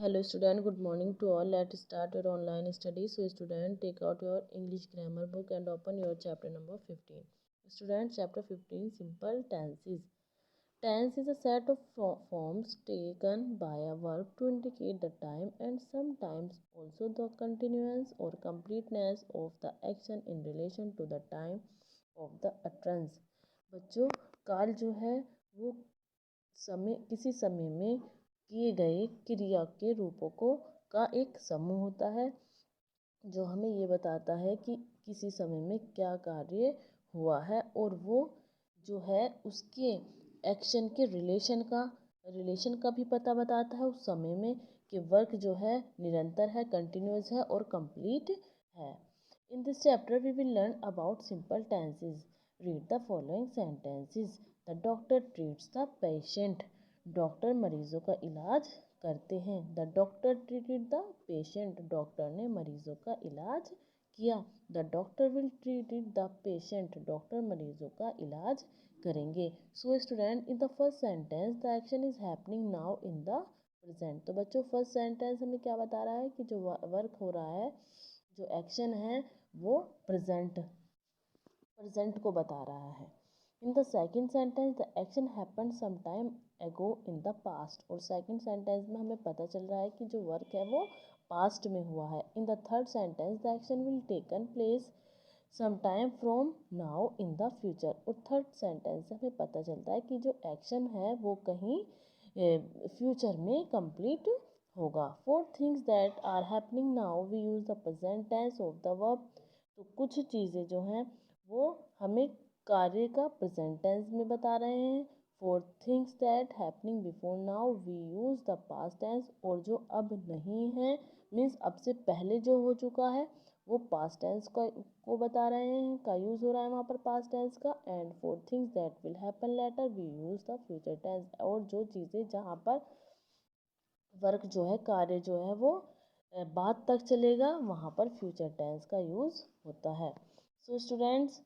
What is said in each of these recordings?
Hello student, good morning to all. Let's start your online study. So student, take out your English grammar book and open your chapter number 15. Student, chapter 15, simple tenses. Tense is a set of forms taken by a verb to indicate the time and sometimes also the continuance or completeness of the action in relation to the time of the utterance. बच्चों, काल जो है वो किसी समय में किए गए क्रिया के रूपों का एक समूह होता है जो हमें ये बताता है कि किसी समय में क्या कार्य हुआ है और वो जो है उसके एक्शन के रिलेशन का भी पता बताता है उस समय में कि वर्क जो है निरंतर है, कंटिन्यूअस है और कंप्लीट है। In this chapter we will learn about simple tenses. Read the following sentences. The doctor treats the patient. Doctor मरीजों का इलाज करते हैं। The doctor treated the patient. Doctor ने मरीजों का इलाज किया। The doctor will treated the patient. Doctor मरीजों का इलाज करेंगे। So student, in the first sentence the action is happening now in the present. तो बच्चों, फर्स्ट सेंटेंस हमें क्या बता रहा है कि जो वर्क हो रहा है, जो एक्शन है वो प्रेजेंट को बता रहा है। In the second sentence the action happen some time ago in the past. और सेकेंड सेंटेंस में हमें पता चल रहा है कि जो वर्क है वो पास्ट में हुआ है। In the third sentence the action will taken place some time from now in the future. और थर्ड सेंटेंस से हमें पता चलता है कि जो एक्शन है वो कहीं फ्यूचर में कंप्लीट होगा। For things that are happening now we use the present tense of the verb. तो कुछ चीज़ें जो हैं वो हमें कार्य का प्रेजेंट टेंस में बता रहे हैं। For things that happening before now we use the past tense. और जो अब नहीं है मीन्स अब से पहले जो हो चुका है वो पास्ट टेंस को बता रहे हैं, का यूज़ हो रहा है वहाँ पर पास्ट टेंस का। And for things that will happen later we use the future tense. और जो चीज़ें जहाँ पर वर्क जो है, कार्य जो है वो बाद तक चलेगा, वहाँ पर फ्यूचर टेंस का यूज़ होता है। So students,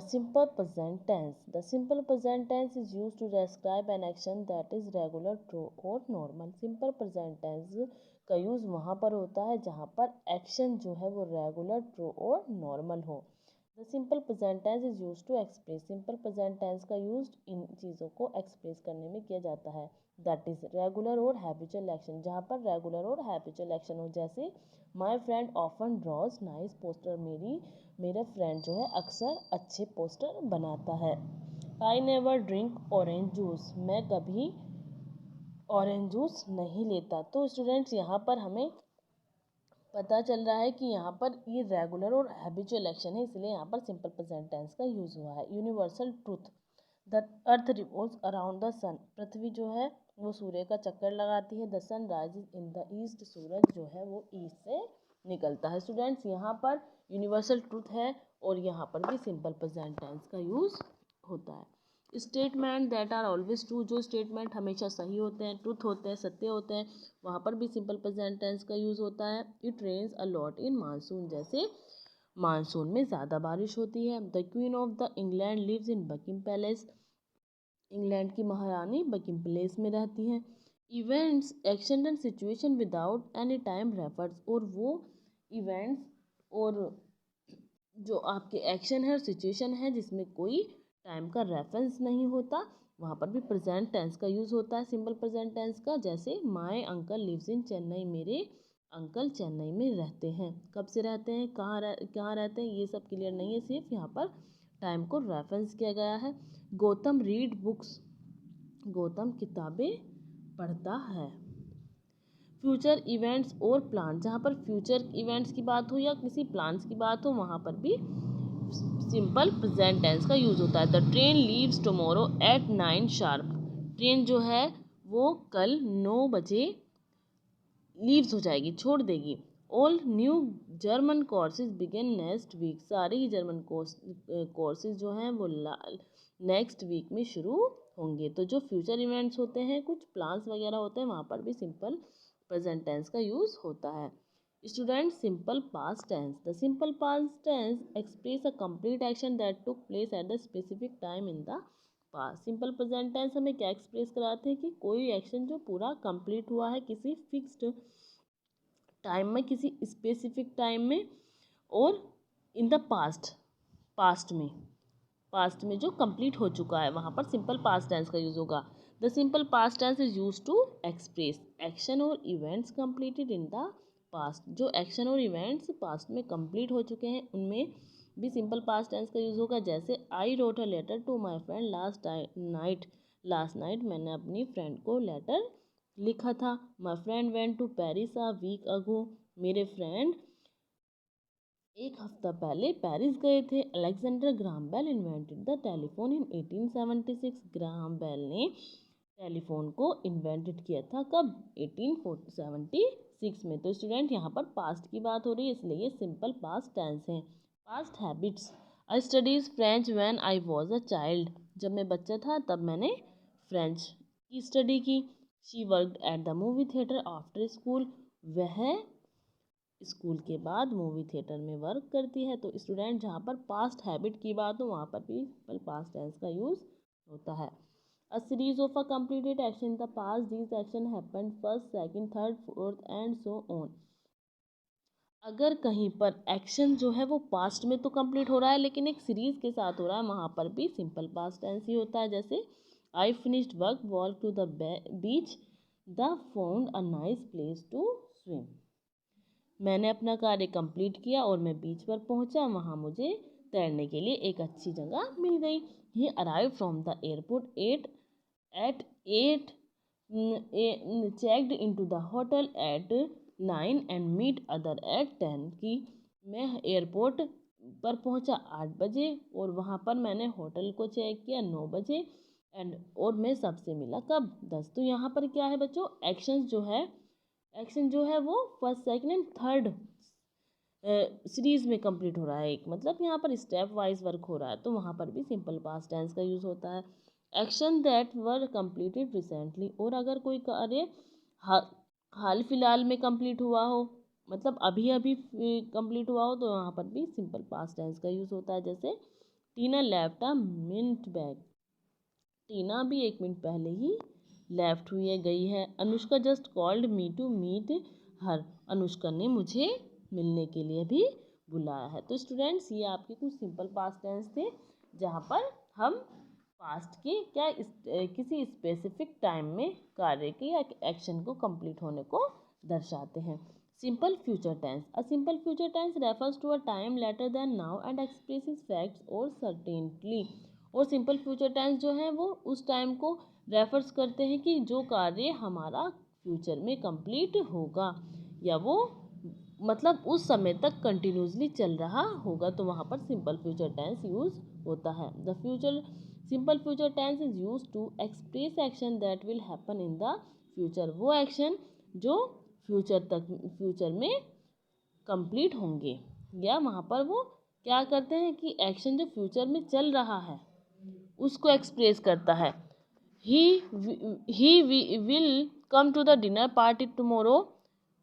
simple present tense. The simple present tense is used to describe an action that is regular, true or normal. Simple present tense का यूज़ वहाँ पर होता है जहाँ पर एक्शन जो है वो रेगुलर, ट्रू और नॉर्मल हो। The simple present tense is use to express. Simple present tense का यूज इन चीज़ों को एक्सप्रेस करने में किया जाता है। दैट इज रेगुलर और हैबिचुअल एक्शन, जहाँ पर रेगुलर और हैबिचुअल एक्शन हो। जैसे my friend often draws nice poster. मेरा फ्रेंड जो है अक्सर अच्छे पोस्टर बनाता है। I never drink orange juice. मैं कभी ऑरेंज जूस नहीं लेता। तो स्टूडेंट्स, यहाँ पर हमें पता चल रहा है कि यहाँ पर ये रेगुलर और हैबिचुअल एक्शन है, इसलिए यहाँ पर सिंपल प्रेजेंट टेंस का यूज़ हुआ है। Universal truth. The earth revolves around the sun. पृथ्वी जो है वो सूर्य का चक्कर लगाती है। The sun rises in the east. सूरज जो है वो ईस्ट से निकलता है। स्टूडेंट्स, यहाँ पर यूनिवर्सल ट्रूथ है और यहाँ पर भी सिंपल प्रेजेंट टेंस का यूज़ होता है। Statement that are always true. जो स्टेटमेंट हमेशा सही होते हैं, ट्रूथ होते हैं, सत्य होते हैं, वहाँ पर भी सिंपल प्रेजेंट टेंस का यूज़ होता है। It rains a lot in monsoon. जैसे मानसून में ज़्यादा बारिश होती है। The queen of the England lives in Buckingham Palace. England की महारानी बकिंग पैलेस में रहती हैं। Events, action and situation without any time refers. और वो इवेंट्स और जो आपके एक्शन है और सिचुएशन है जिसमें कोई टाइम का रेफरेंस नहीं होता, वहाँ पर भी प्रेजेंट टेंस का यूज़ होता है सिंपल प्रेजेंट टेंस का। जैसे my uncle lives in Chennai. मेरे अंकल चेन्नई में रहते हैं। कब से रहते हैं, कहाँ रहते हैं, ये सब क्लियर नहीं है, सिर्फ यहाँ पर टाइम को रेफरेंस किया गया है। Gautam read books. गौतम किताबें पढ़ता है। फ्यूचर इवेंट्स और प्लान। जहाँ पर फ्यूचर इवेंट्स की बात हो या किसी प्लान्स की बात हो, वहाँ पर भी सिंपल प्रेजेंट टेंस का यूज़ होता है। The train leaves tomorrow at 9 sharp. Train जो है वो कल 9 बजे लीव्स हो जाएगी, छोड़ देगी। All new German courses begin next week. सारे ही जर्मन कोर्सेज जो हैं वो नेक्स्ट वीक में शुरू होंगे। तो जो फ्यूचर इवेंट्स होते हैं, कुछ प्लान्स वगैरह होते हैं, वहाँ पर भी सिंपल प्रेजेंट टेंस का यूज़ होता है। Student, simple past tense. The simple past tense express a complete action that took place at the specific time in the past. Simple present tense हमें क्या एक्सप्रेस कराते हैं कि कोई एक्शन जो पूरा कंप्लीट हुआ है किसी फिक्स्ड टाइम में, किसी स्पेसिफिक टाइम में, और इन द पास्ट में जो कंप्लीट हो चुका है वहाँ पर सिंपल पास्ट टेंस का यूज़ होगा। The simple past tense is use to express action और events completed in the past. जो एक्शन और इवेंट्स पास्ट में कंप्लीट हो चुके हैं उनमें भी सिंपल पास्ट टेंस का यूज़ होगा। जैसे I wrote a letter to my friend last night मैंने अपनी फ्रेंड को लेटर लिखा था। My friend went to Paris a week ago, मेरे फ्रेंड एक हफ्ता पहले पेरिस गए थे। Alexander Graham Bell invented the telephone in 1876। Graham Bell ने टेलीफोन को इन्वेंटेड किया था कब? 1876 में। तो स्टूडेंट यहाँ पर पास्ट की बात हो रही है इसलिए ये सिंपल पास्ट टेंस है। Past habits, I studies French when I was a child. जब मैं बच्चा था तब मैंने फ्रेंच की स्टडी की। She worked at the movie theatre after school, वह स्कूल के बाद मूवी थिएटर में वर्क करती है। तो स्टूडेंट जहाँ पर पास्ट हैबिट की बात हो वहाँ पर भी पास्ट टेंस का यूज़ होता है। A series of a completed action in the past, these action happened first second third fourth and so on. अगर कहीं पर एक्शन जो है वो पास्ट में तो कंप्लीट हो रहा है लेकिन एक सीरीज के साथ हो रहा है वहाँ पर भी सिंपल पास्ट टेंस ही होता है। जैसे I finished work, walk to the beach, the found a nice place to swim. मैंने अपना कार्य कंप्लीट किया और मैं बीच पर पहुंचा, वहां मुझे तैरने के लिए एक अच्छी जगह मिल गई। He arrive from the airport at 8, checked into the hotel at 9 and meet other at 10। की मैं एयरपोर्ट पर पहुंचा 8 बजे और वहां पर मैंने होटल को चेक किया 9 बजे और मैं सबसे मिला कब? 10। तो यहाँ पर क्या है बच्चों, एक्शन जो है वो first second and third series में कंप्लीट हो रहा है। एक मतलब यहाँ पर स्टेप वाइज वर्क हो रहा है तो वहाँ पर भी सिंपल पास्ट टेंस का यूज़ होता है। Action that were completed recently, और अगर कोई कार्य हाल फिलहाल में कंप्लीट हुआ हो, मतलब अभी अभी कंप्लीट हुआ हो, तो वहाँ पर भी सिंपल पास्ट टेंस का यूज़ होता है। जैसे Tina left a minute back, Tina भी 1 मिनट पहले ही लेफ्ट हुई गई है। Anushka just called me to meet her, Anushka ने मुझे मिलने के लिए भी बुलाया है। तो स्टूडेंट्स ये आपके कुछ सिंपल पास्ट टेंस थे जहाँ पर हम पास्ट के किसी स्पेसिफिक टाइम में कार्य के या एक्शन को कंप्लीट होने को दर्शाते हैं। Simple future tense, a simple future tense refers to a time later then now and expresses facts और सर्टेनिटी। और सिंपल फ्यूचर टेंस जो है वो उस टाइम को रेफर्स करते हैं कि जो कार्य हमारा फ्यूचर में कंप्लीट होगा या वो मतलब उस समय तक कंटिन्यूसली चल रहा होगा, तो वहाँ पर सिंपल फ्यूचर टेंस यूज होता है। The future simple future tense is use to express action that will happen in the future, वो एक्शन जो फ्यूचर में कंप्लीट होंगे, या वहाँ पर वो क्या करते हैं कि एक्शन जो फ्यूचर में चल रहा है उसको एक्सप्रेस करता है। He will come to the dinner party tomorrow,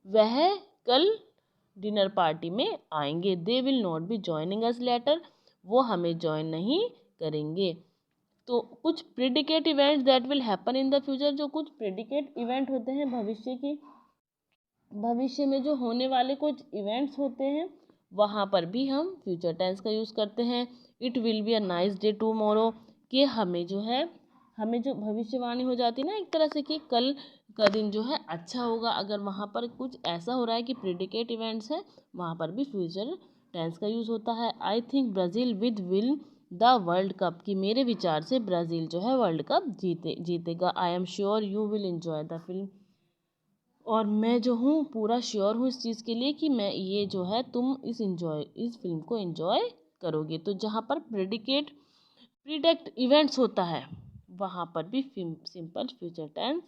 वह कल डिनर पार्टी में आएंगे। They will not be joining us later, वो हमें ज्वाइन नहीं करेंगे। तो कुछ predicate events that will happen in the future, जो कुछ प्रेडिकेट इवेंट होते हैं भविष्य में जो होने वाले कुछ इवेंट्स होते हैं वहाँ पर भी हम फ्यूचर टेंस का यूज़ करते हैं। It will be a nice day tomorrow, कि हमें जो भविष्यवाणी हो जाती है ना एक तरह से कि कल का दिन जो है अच्छा होगा, अगर वहाँ पर कुछ ऐसा हो रहा है कि प्रेडिकेट इवेंट्स है वहाँ पर भी फ्यूचर टेंस का यूज़ होता है। I think Brazil will the world cup, कि मेरे विचार से ब्राज़ील जो है वर्ल्ड कप जीतेगा। I am sure you will enjoy the film, और मैं जो हूँ पूरा श्योर हूँ इस चीज़ के लिए कि मैं ये जो है तुम इस फिल्म को एंजॉय करोगे। तो जहाँ पर प्रीडिक्ट इवेंट्स होता है वहाँ पर भी सिंपल फ्यूचर टेंस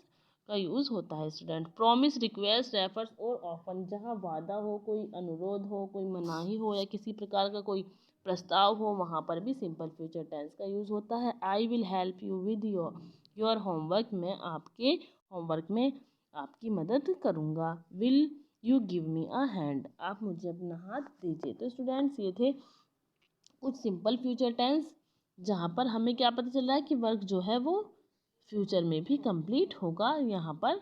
का यूज़ होता है। स्टूडेंट प्रॉमिस रिक्वेस्ट रेफर्स और ऑफन, जहाँ वादा हो, कोई अनुरोध हो, कोई मनाही हो या किसी प्रकार का कोई प्रस्ताव हो वहाँ पर भी सिंपल फ्यूचर टेंस का यूज़ होता है। I will help you with your homework, मैं आपके होमवर्क में आपकी मदद करूँगा। Will you give me a hand, आप मुझे अपना हाथ दीजिए। तो स्टूडेंट्स ये थे कुछ सिंपल फ्यूचर टेंस जहाँ पर हमें क्या पता चल रहा है कि वर्क जो है वो फ्यूचर में भी कंप्लीट होगा यहाँ पर